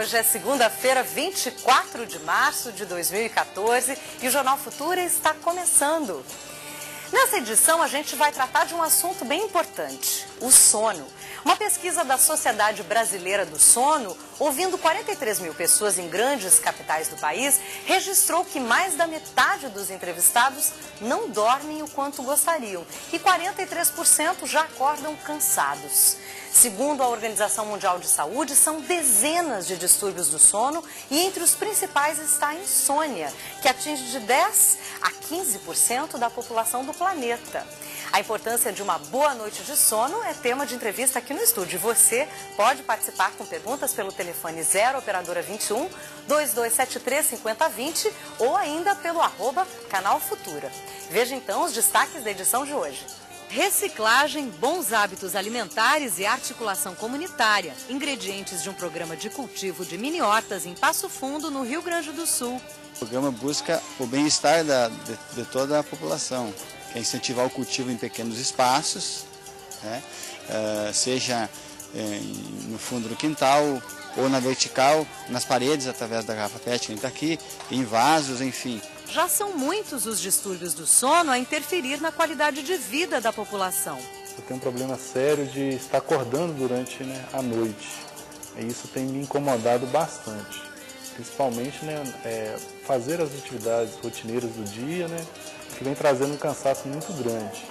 Hoje é segunda-feira, 24 de março de 2014 e o Jornal Futura está começando. Nessa edição, a gente vai tratar de um assunto bem importante, o sono. Uma pesquisa da Sociedade Brasileira do Sono, ouvindo 43 mil pessoas em grandes capitais do país, registrou que mais da metade dos entrevistados não dormem o quanto gostariam e 43% já acordam cansados. Segundo a Organização Mundial de Saúde, são dezenas de distúrbios do sono e entre os principais está a insônia, que atinge de 10% a 15% da população do planeta. A importância de uma boa noite de sono é tema de entrevista aqui no estúdio. Você pode participar com perguntas pelo telefone 0 operadora 21 2273 5020 ou ainda pelo @canal Futura. Veja então os destaques da edição de hoje. Reciclagem, bons hábitos alimentares e articulação comunitária. Ingredientes de um programa de cultivo de mini-hortas em Passo Fundo, no Rio Grande do Sul. O programa busca o bem-estar de toda a população, que é incentivar o cultivo em pequenos espaços, né? Seja no fundo do quintal ou na vertical, nas paredes, através da garrafa PET que a gente está aqui, em vasos, enfim. Já são muitos os distúrbios do sono a interferir na qualidade de vida da população. Eu tenho um problema sério de estar acordando durante a noite. E isso tem me incomodado bastante. Principalmente fazer as atividades rotineiras do dia, que vem trazendo um cansaço muito grande.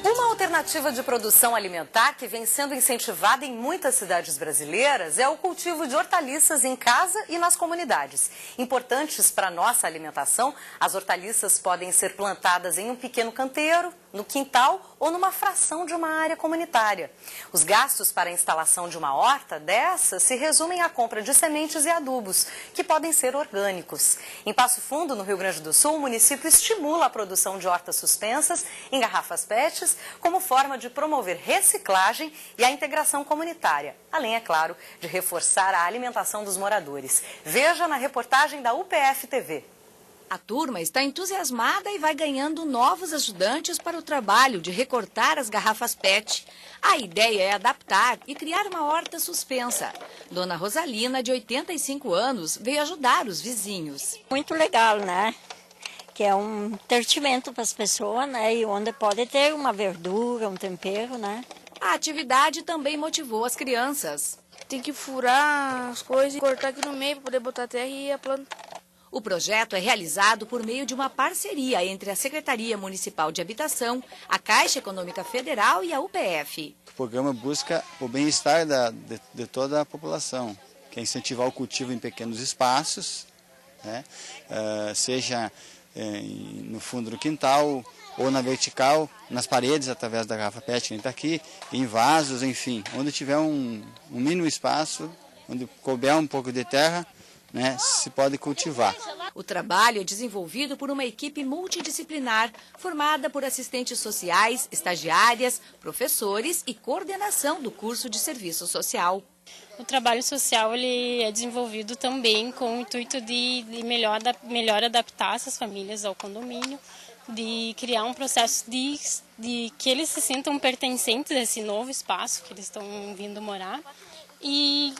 Uma alternativa de produção alimentar que vem sendo incentivada em muitas cidades brasileiras é o cultivo de hortaliças em casa e nas comunidades. Importantes para a nossa alimentação, as hortaliças podem ser plantadas em um pequeno canteiro, no quintal ou numa fração de uma área comunitária. Os gastos para a instalação de uma horta dessas se resumem à compra de sementes e adubos, que podem ser orgânicos. Em Passo Fundo, no Rio Grande do Sul, o município estimula a produção de hortas suspensas em garrafas PETs como forma de promover reciclagem e a integração comunitária, além, é claro, de reforçar a alimentação dos moradores. Veja na reportagem da UPF TV. A turma está entusiasmada e vai ganhando novos ajudantes para o trabalho de recortar as garrafas PET. A ideia é adaptar e criar uma horta suspensa. Dona Rosalina, de 85 anos, veio ajudar os vizinhos. Muito legal, né? Que é um divertimento para as pessoas, e onde pode ter uma verdura, um tempero, A atividade também motivou as crianças. Tem que furar as coisas e cortar aqui no meio para poder botar a terra e a planta. O projeto é realizado por meio de uma parceria entre a Secretaria Municipal de Habitação, a Caixa Econômica Federal e a UPF. O programa busca o bem-estar de toda a população, que é incentivar o cultivo em pequenos espaços, né? Seja no fundo do quintal ou na vertical, nas paredes, através da garrafa PET que a gente está aqui, em vasos, enfim, onde tiver um mínimo espaço, onde couber um pouco de terra, se pode cultivar. O trabalho é desenvolvido por uma equipe multidisciplinar, formada por assistentes sociais, estagiárias, professores e coordenação do curso de serviço social. O trabalho social ele é desenvolvido também com o intuito de melhor adaptar essas famílias ao condomínio, de criar um processo de que eles se sintam pertencentes a esse novo espaço que eles estão vindo morar. E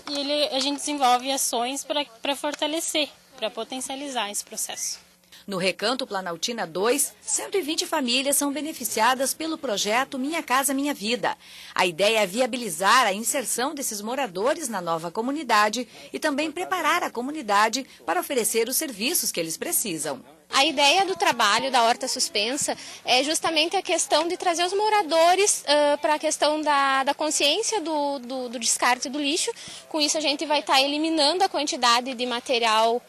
a gente desenvolve ações para fortalecer, para potencializar esse processo. No Recanto Planaltina 2, 120 famílias são beneficiadas pelo projeto Minha Casa Minha Vida. A ideia é viabilizar a inserção desses moradores na nova comunidade e também preparar a comunidade para oferecer os serviços que eles precisam. A ideia do trabalho da horta suspensa é justamente a questão de trazer os moradores para a questão da consciência do descarte do lixo. Com isso a gente vai estar eliminando a quantidade de material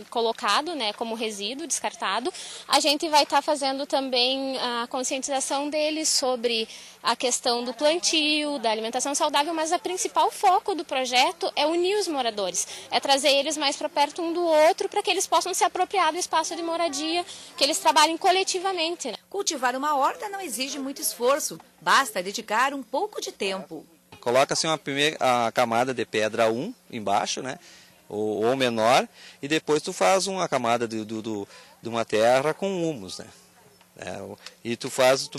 colocado, como resíduo descartado. A gente vai estar fazendo também a conscientização deles sobre a questão do plantio, da alimentação saudável, mas o principal foco do projeto é unir os moradores, é trazer eles mais para perto um do outro para que eles possam se apropriar do espaço de moradia, que eles trabalhem coletivamente. Cultivar uma horta não exige muito esforço, basta dedicar um pouco de tempo. Coloca-se a camada de pedra 1 embaixo, ou menor, e depois tu faz uma camada de uma terra com humus, E tu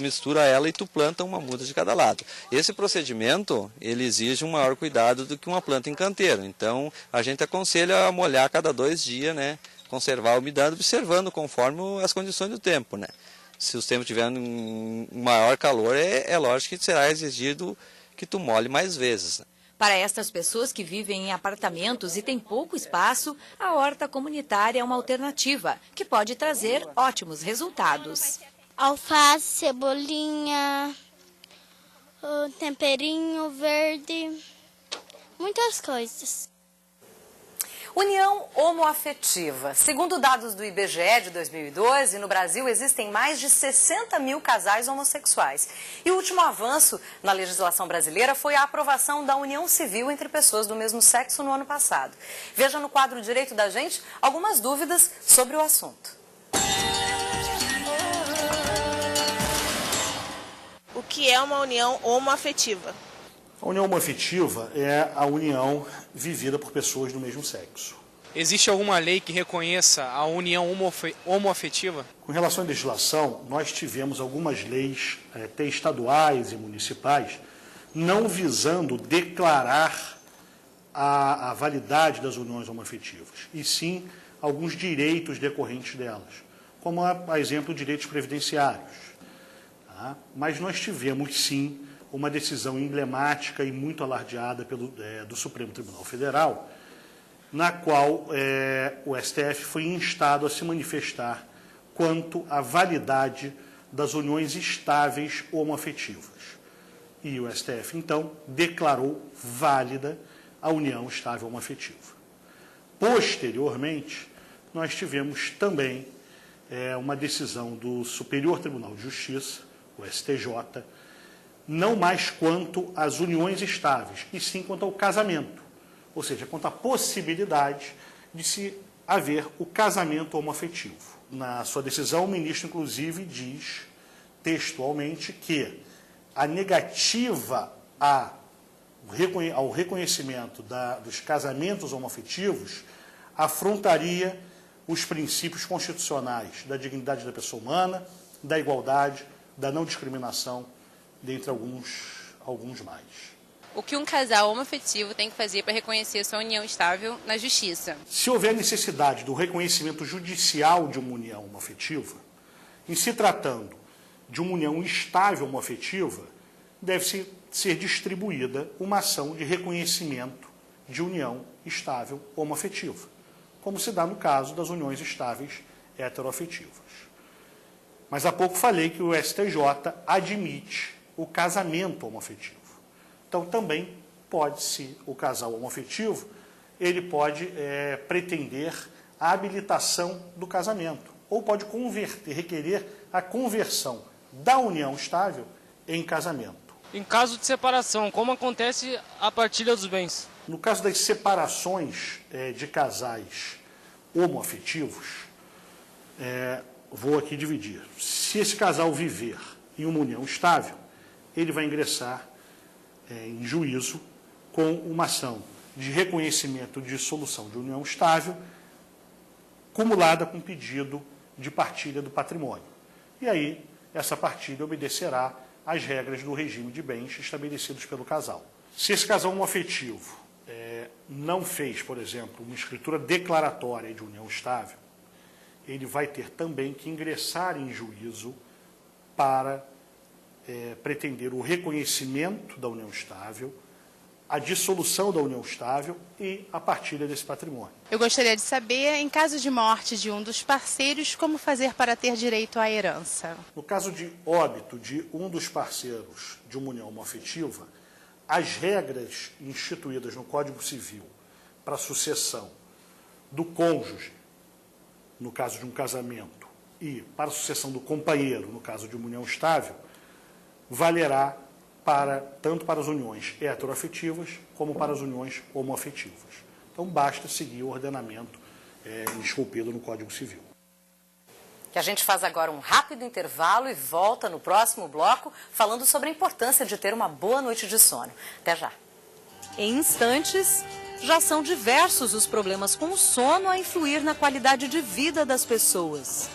mistura ela e tu planta uma muda de cada lado. Esse procedimento, ele exige um maior cuidado do que uma planta em canteiro. Então, a gente aconselha a molhar a cada 2 dias, né? Conservar a umidade, observando conforme as condições do tempo, né? Se os tempos tiverem um maior calor, é lógico que será exigido que tu molhe mais vezes, né? Para estas pessoas que vivem em apartamentos e têm pouco espaço, a horta comunitária é uma alternativa que pode trazer ótimos resultados. Alface, cebolinha, temperinho verde, muitas coisas. União homoafetiva. Segundo dados do IBGE de 2012, no Brasil existem mais de 60 mil casais homossexuais. E o último avanço na legislação brasileira foi a aprovação da união civil entre pessoas do mesmo sexo no ano passado. Veja no quadro Direito da Gente algumas dúvidas sobre o assunto. O que é uma união homoafetiva? A união homoafetiva é a união vivida por pessoas do mesmo sexo. Existe alguma lei que reconheça a união homoafetiva? Com relação à legislação, nós tivemos algumas leis, até estaduais e municipais, não visando declarar a validade das uniões homoafetivas, e sim alguns direitos decorrentes delas, como, a exemplo, direitos previdenciários. Tá? Mas nós tivemos, sim, uma decisão emblemática e muito alardeada do Supremo Tribunal Federal, na qual o STF foi instado a se manifestar quanto à validade das uniões estáveis homoafetivas. E o STF, então, declarou válida a união estável homoafetiva. Posteriormente, nós tivemos também uma decisão do Superior Tribunal de Justiça, o STJ, não mais quanto às uniões estáveis, e sim quanto ao casamento, ou seja, quanto à possibilidade de se haver o casamento homoafetivo. Na sua decisão, o ministro, inclusive, diz textualmente que a negativa ao reconhecimento dos casamentos homoafetivos afrontaria os princípios constitucionais da dignidade da pessoa humana, da igualdade, da não discriminação, dentre alguns mais. O que um casal homoafetivo tem que fazer para reconhecer sua união estável na justiça? Se houver necessidade do reconhecimento judicial de uma união homoafetiva, em se tratando de uma união estável homoafetiva, deve ser distribuída uma ação de reconhecimento de união estável homoafetiva, como se dá no caso das uniões estáveis heteroafetivas. Mas há pouco falei que o STJ admite o casamento homoafetivo. Então, também pode-se, o casal homoafetivo, ele pode pretender a habilitação do casamento, ou pode requerer a conversão da união estável em casamento. Em caso de separação, como acontece a partilha dos bens? No caso das separações de casais homoafetivos, vou aqui dividir. Se esse casal viver em uma união estável, ele vai ingressar em juízo com uma ação de reconhecimento de dissolução de união estável, cumulada com pedido de partilha do patrimônio. E aí, essa partilha obedecerá às regras do regime de bens estabelecidos pelo casal. Se esse casal homoafetivo não fez, por exemplo, uma escritura declaratória de união estável, ele vai ter também que ingressar em juízo para pretender o reconhecimento da união estável, a dissolução da união estável e a partilha desse patrimônio. Eu gostaria de saber, em caso de morte de um dos parceiros, como fazer para ter direito à herança? No caso de óbito de um dos parceiros de uma união homoafetiva, as regras instituídas no Código Civil para a sucessão do cônjuge, no caso de um casamento, e para a sucessão do companheiro, no caso de uma união estável, valerá tanto para as uniões heteroafetivas como para as uniões homoafetivas. Então, basta seguir o ordenamento esculpido no Código Civil. Que a gente faz agora um rápido intervalo e volta no próximo bloco falando sobre a importância de ter uma boa noite de sono. Até já. Em instantes, já são diversos os problemas com o sono a influir na qualidade de vida das pessoas.